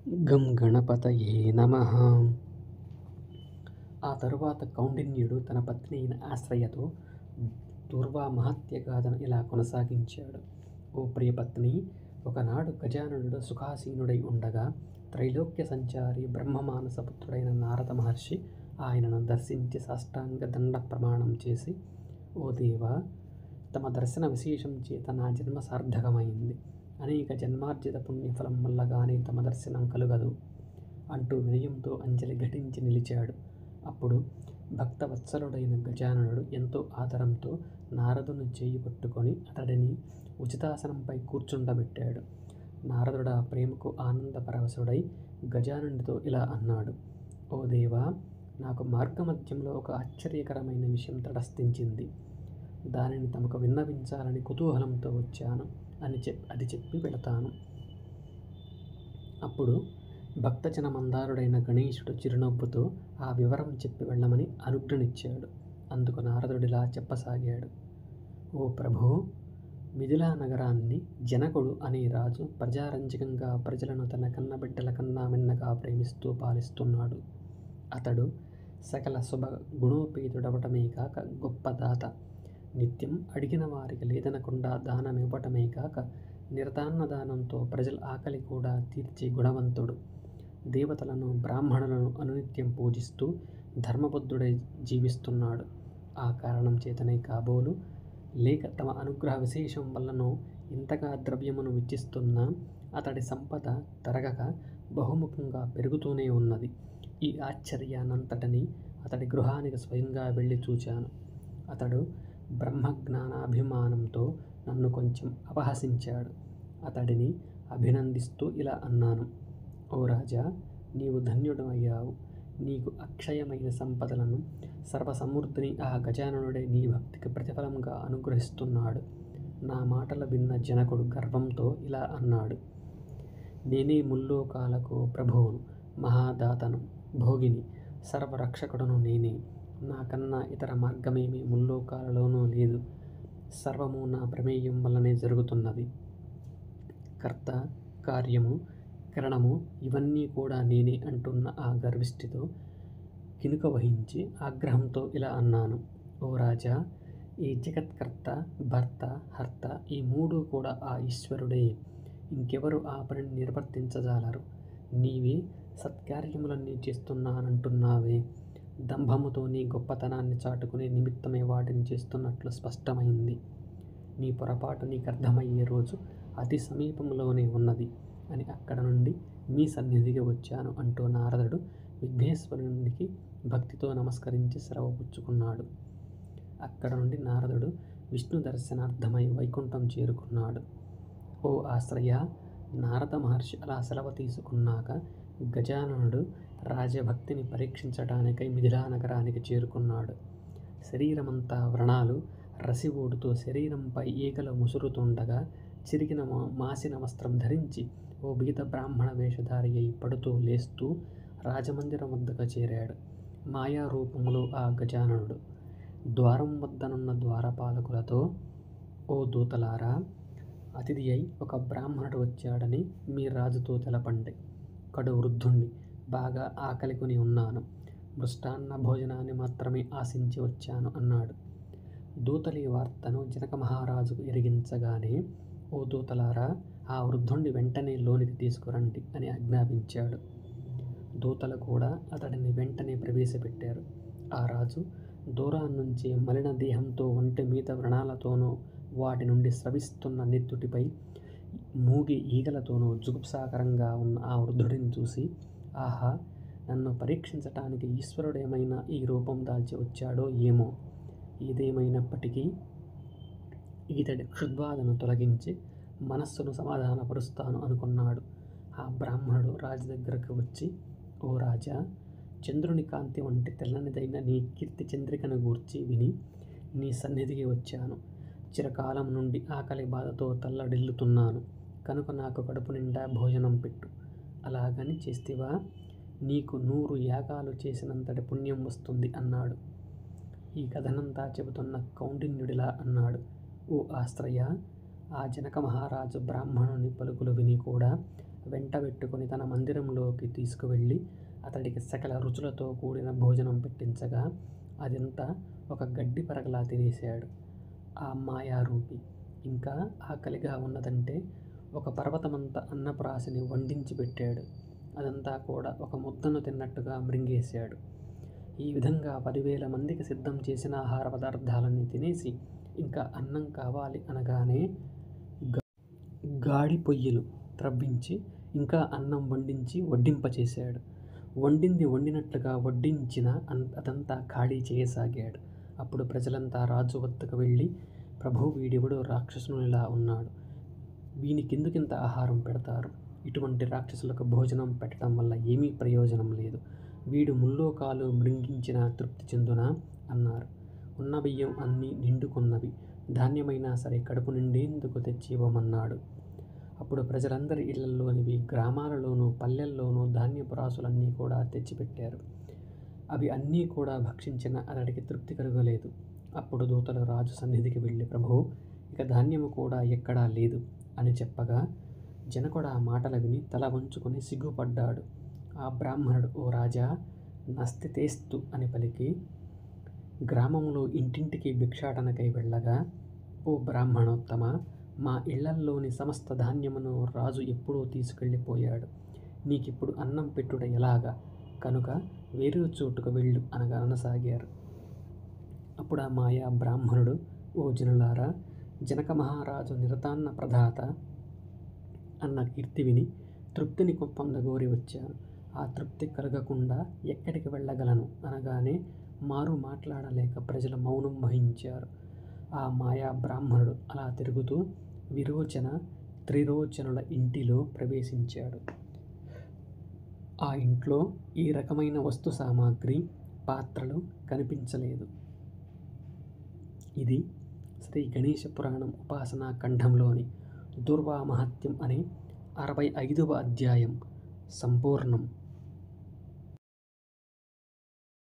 గం గణపతయే నమః. ఆ తరువాత కౌండిన్యుడు తన పత్ని అయిన ఆశ్రయతో దూర్వా మహత్యగాథను ఇలా కొనసాగించాడు. ఓ ప్రియపత్ని, ఒకనాడు గజాననుడు సుఖాసీనుడై ఉండగా త్రైలోక్య సంచారి బ్రహ్మమానస పుత్రుడైన నారద మహర్షి ఆయనను దర్శించి సాష్టాంగ దండ ప్రమాణం చేసి, ఓ దేవా, తమ దర్శన విశేషం చేత నా జన్మ సార్థకమైంది. అనేక జన్మార్జిత పుణ్యఫలం వల్ల గానీ తమ దర్శనం కలుగదు అంటూ వినయంతో అంజలి ఘటించి నిలిచాడు. అప్పుడు భక్తవత్సలుడైన గజాననుడు ఎంతో ఆదరంతో నారదుని చేయి పట్టుకొని అతడిని ఉచితాసనంపై కూర్చుండబెట్టాడు. నారదుడా ప్రేమకు ఆనందపరవశుడై గజాననుడితో ఇలా అన్నాడు: ఓ దేవా, నాకు మార్గమధ్యంలో ఒక ఆశ్చర్యకరమైన విషయం తటస్థించింది. దానిని తమకు విన్నవించాలని కుతూహలంతో వచ్చాను అది చెప్పి వెళతాను. అప్పుడు భక్తజన మందారుడైన గణేశుడు చిరునవ్వుతో ఆ వివరం చెప్పి వెళ్ళమని అనుజ్ఞనిచ్చాడు. అందుకు నారదుడిలా చెప్పసాగాడు: ఓ ప్రభూ, మిథిలా నగరాన్ని జనకుడు అనే రాజు ప్రజారంజకంగా ప్రజలను తన కన్నబిడ్డల కన్నా మిన్నగా ప్రేమిస్తూ పాలిస్తున్నాడు. అతడు సకల శుభ గుణోపేతుడవటమే కాక గొప్ప దాత. నిత్యం అడిగిన వారికి లేదనకుండా దానమివ్వటమే కాక నిరతాన్నదానంతో ప్రజల ఆకలి కూడా తీర్చే గుణవంతుడు. దేవతలను బ్రాహ్మణులను అనునిత్యం పూజిస్తూ ధర్మబద్ధుడై జీవిస్తున్నాడు. ఆ కారణం చేతనే కాబోలు లేక తమ అనుగ్రహ విశేషం వల్లనో ఇంతగా ద్రవ్యమును వెచ్చిస్తున్నా అతడి సంపద తరగక బహుముఖంగా పెరుగుతూనే ఉన్నది. ఈ ఆశ్చర్యానంతటినీ అతడి గృహానికి స్వయంగా వెళ్ళి చూచాను. అతడు బ్రహ్మజ్ఞానాభిమానంతో నన్ను కొంచెం అపహసించాడు. అతడిని అభినందిస్తూ ఇలా అన్నాను: ఓ రాజా, నీవు ధన్యుడమయ్యావు. నీకు అక్షయమైన సంపదలను సర్వసమృద్ధిని ఆ గజాననుడే నీ భక్తికి ప్రతిఫలంగా అనుగ్రహిస్తున్నాడు. నా మాటలు విన్న జనకుడు గర్వంతో ఇలా అన్నాడు: నేనే ముల్లోకాలకు ప్రభువును, మహాదాతను, భోగిని, సర్వరక్షకుడను నేనే. నాకన్నా ఇతర మార్గమేమీ ముల్లోకాలలోనూ లేదు. సర్వము నా ప్రమేయం వల్లనే జరుగుతున్నది. కర్త, కార్యము, కరణము ఇవన్నీ కూడా నేనే అంటున్న ఆ గర్విష్ఠితో కినుక వహించి ఆగ్రహంతో ఇలా అన్నాను: ఓ రాజా, ఈ జగత్కర్త, భర్త, హర్త ఈ మూడు కూడా ఆ ఈశ్వరుడే. ఇంకెవరు ఆ పనిని నిర్వర్తించజాలరు. నీవే సత్కార్యములన్నీ చేస్తున్నానంటున్నావే. దంభముతో నీ గొప్పతనాన్ని చాటుకునే నిమిత్తమే వాటిని చేస్తున్నట్లు స్పష్టమైంది. నీ పొరపాటు నీకర్థమయ్యే రోజు అతి సమీపంలోనే ఉన్నది అని అక్కడ నుండి మీ సన్నిధికి వచ్చాను అంటూ నారదుడు విఘ్నేశ్వరునికి భక్తితో నమస్కరించి సెలవు పుచ్చుకున్నాడు. అక్కడ నుండి నారదుడు విష్ణు దర్శనార్థమై వైకుంఠం చేరుకున్నాడు. ఓ ఆశ్రయ, నారద మహర్షి అలా సెలవు తీసుకున్నాక గజాననుడు రాజభక్తిని పరీక్షించటానికై మిథిలా నగరానికి చేరుకున్నాడు. శరీరమంతా వ్రణాలు రసివోడుతూ శరీరంపై ఈగలు ముసురుతుండగా చిరిగిన మాసిన వస్త్రం ధరించి ఓ బీద బ్రాహ్మణ వేషధారి అయి పడుతూ లేస్తూ రాజమందిరం వద్దకు చేరాడు. మాయారూపములో ఆ గజాననుడు ద్వారం వద్దనున్న ద్వారపాలకులతో, ఓ దూతలారా, అతిథి అయి ఒక బ్రాహ్మణుడు వచ్చాడని మీ రాజుతో తెలపండి. కడు వృద్ధుణ్ణి, బాగా ఆకలికొని ఉన్నాను. మృష్టాన్న భోజనాన్ని మాత్రమే ఆశించి వచ్చాను అన్నాడు. దూతలి వార్తను జనక మహారాజుకు ఎరిగించగానే, ఓ దూతలారా, ఆ వృద్ధుణ్ణి వెంటనే లోనికి తీసుకురండి అని ఆజ్ఞాపించాడు. దూతలు కూడా అతడిని వెంటనే ప్రవేశపెట్టారు. ఆ రాజు దూరాన్నుంచే మలిన దేహంతో ఒంటి మీద వ్రణాలతోనూ వాటి నుండి స్రవిస్తున్న నెత్తుటిపై మూగి ఈగలతోనూ జుగుప్సాకరంగా ఉన్న ఆ వృద్ధుడిని చూసి, ఆహా, నన్ను పరీక్షించటానికి ఈశ్వరుడేమైనా ఈ రూపం దాల్చి వచ్చాడో ఏమో. ఏదేమైనప్పటికీ ఈతడి క్షుద్బాధను తొలగించి మనస్సును సమాధానపరుస్తాను అనుకున్నాడు. ఆ బ్రాహ్మణుడు రాజు దగ్గరకు వచ్చి, ఓ రాజా, చంద్రుని కాంతి వంటి తెల్లనిదైన నీ కీర్తి చంద్రికను గూర్చి విని నీ సన్నిధికి వచ్చాను. చిరకాలం నుండి ఆకలి బాధతో తల్లడిల్లుతున్నాను. కనుక నాకు కడుపు నిండా భోజనం పెట్టు. అలాగని చేస్తేవా నీకు 100 యాగాలు చేసినంతటి పుణ్యం వస్తుంది అన్నాడు. ఈ కథనంతా చెబుతున్న కౌండిన్యుడిలా అన్నాడు: ఓ ఆశ్రయ, ఆ జనక మహారాజు బ్రాహ్మణుని పలుకులు విని కూడా వెంటబెట్టుకొని తన మందిరంలోకి తీసుకువెళ్ళి అతడికి సకల రుచులతో కూడిన భోజనం పెట్టించగా అదంతా ఒక గడ్డి పరకలా తినేశాడు ఆ మాయారూపి. ఇంకా ఆకలిగా ఉన్నదంటే ఒక పర్వతమంత అన్నప్రాశిని వండించి పెట్టాడు. అదంతా కూడా ఒక ముద్దను తిన్నట్టుగా మృంగేశాడు. ఈ విధంగా 10,000 మందికి సిద్ధం చేసిన ఆహార పదార్థాలన్నీ తినేసి ఇంకా అన్నం కావాలి అనగానే గాడి పొయ్యిలు త్రవ్వించి ఇంకా అన్నం వండించి వడ్డింపచేశాడు. వండింది వండినట్లుగా వడ్డించిన అదంతా ఖాళీ చేయసాగాడు. అప్పుడు ప్రజలంతా రాజు వద్దకు వెళ్ళి, ప్రభూ, వీడెవడో రాక్షసునిలా ఉన్నాడు. వీనికెందుకింత ఆహారం పెడతారు? ఇటువంటి రాక్షసులకు భోజనం పెట్టడం వల్ల ఏమీ ప్రయోజనం లేదు. వీడు ముల్లోకాలు మృంగించినా తృప్తి చెందునా అన్నారు. ఉన్న బియ్యం అన్నీ నిండుకున్నవి. ధాన్యమైనా సరే కడుపు నిండేందుకు తెచ్చి ఇవ్వమన్నాడు. అప్పుడు ప్రజలందరి ఇళ్లలోనివి, గ్రామాలలోనూ పల్లెల్లోనూ ధాన్యపు రాసులన్నీ కూడా తెచ్చిపెట్టారు. అవి అన్నీ కూడా భక్షించిన అతడికి తృప్తి కలుగలేదు. అప్పుడు దూతలు రాజు సన్నిధికి వెళ్ళి, ప్రభూ, ఇక ధాన్యము కూడా ఎక్కడా లేదు అని చెప్పగా జనకుడు ఆ మాటలు విని తల వంచుకొని సిగ్గుపడ్డాడు. ఆ బ్రాహ్మణుడు, ఓ రాజా, నస్తితేస్తు అని పలికి గ్రామంలో ఇంటింటికి భిక్షాటనకై వెళ్ళగా, ఓ బ్రాహ్మణోత్తమ, మా ఇళ్లల్లోని సమస్త ధాన్యమును రాజు ఎప్పుడూ తీసుకెళ్ళిపోయాడు. నీకిప్పుడు అన్నం పెట్టుట ఎలాగా? కనుక వేరే చోటుకు వెళ్ళు అనసాగారు. అప్పుడు ఆ మాయా బ్రాహ్మణుడు, ఓ జనులారా, జనక మహారాజు నిరతాన్న ప్రదాత అన్న కీర్తి విని తృప్తిని పొందగోరి వచ్చాను. ఆ తృప్తి కలగకుండా ఎక్కడికి వెళ్ళగలను అనగానే మారు మాట్లాడలేక ప్రజలు మౌనం వహించారు. ఆ మాయా బ్రాహ్మణుడు అలా తిరుగుతూ విరోచన, త్రిరోచనుల ఇంటిలో ప్రవేశించాడు. ఆ ఇంట్లో ఈ రకమైన వస్తు సామాగ్రి, పాత్రలు కనిపించలేదు. ఇది శ్రీ గణేశ పురాణం ఉపాసనా ఖండంలోని దుర్వామహత్యం అనే 65వ అధ్యాయం సంపూర్ణం.